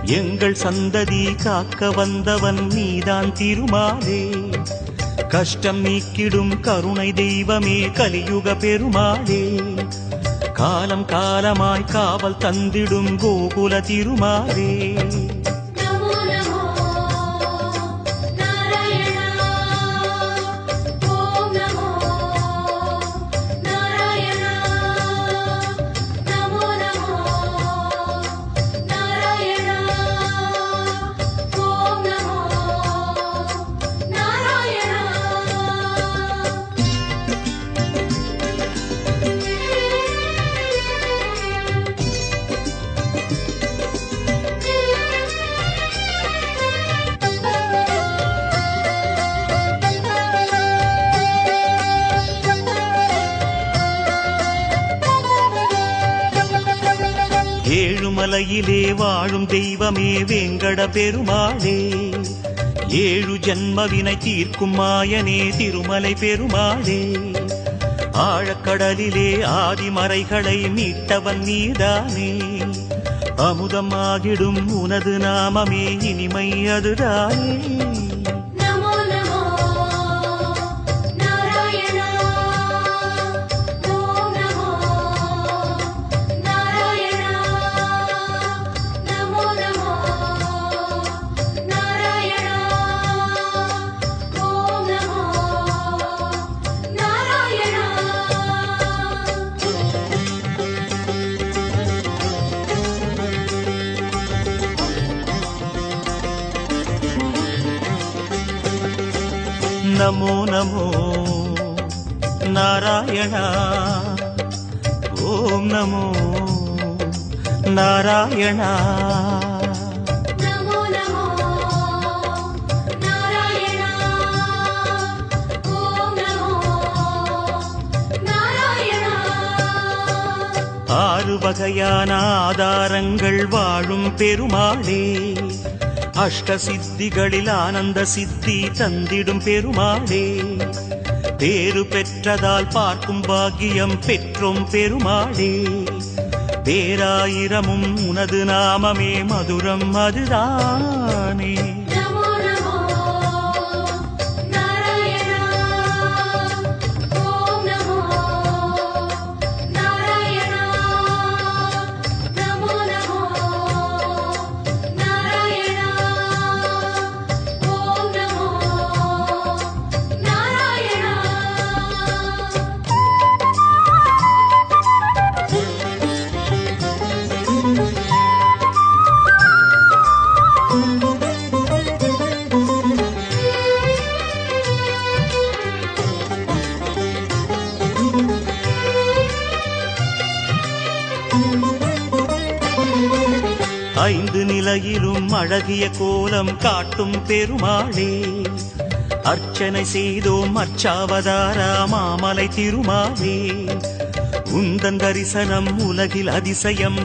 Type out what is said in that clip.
எங்கள் சந்ததி காக்க வந்தவன் நீதான் திருமாலே. கஷ்டம் நீக்கிடும் கருணை தெய்வமே கலியுக பெருமாளே. காலம் காலமாய் காவல் தந்திடும் கோகுல திருமாலே. ஏழுமலையிலே வாழும் தெய்வமே வேங்கட பெருமாளே. ஏழு ஜன்மவினை தீர்க்கும் மாயனே திருமலை பெருமாளே. ஆழக்கடலிலே ஆதிமறைகளை மீட்டவன் நீதானே. அமுதமாகிடும் உனது நாமமே இனிமை அதுதானே. நமோ நமோ நாராயணா. ஓம் நமோ நாராயணா. ஆறு வகையான ஆதாரங்கள் வாழும் பெருமாளே. அஷ்ட சித்திகளில் ஆனந்த சித்தி தந்திடும் பெருமாளே. பேரு பெற்றதால் பார்க்கும் பாக்கியம் பெற்றோம் பெருமாளே. பேராயிரமும் உனது நாமமே மதுரம் அதுதானே. ஐந்து நிலையிலும் அழகிய கோலம் காட்டும் பெருமாளே. அர்ச்சனை செய்தோம் அர்ச்சாவதாரா மாமலை திருமாலே. உந்தன் தரிசனம் உலகில் அதிசயம்.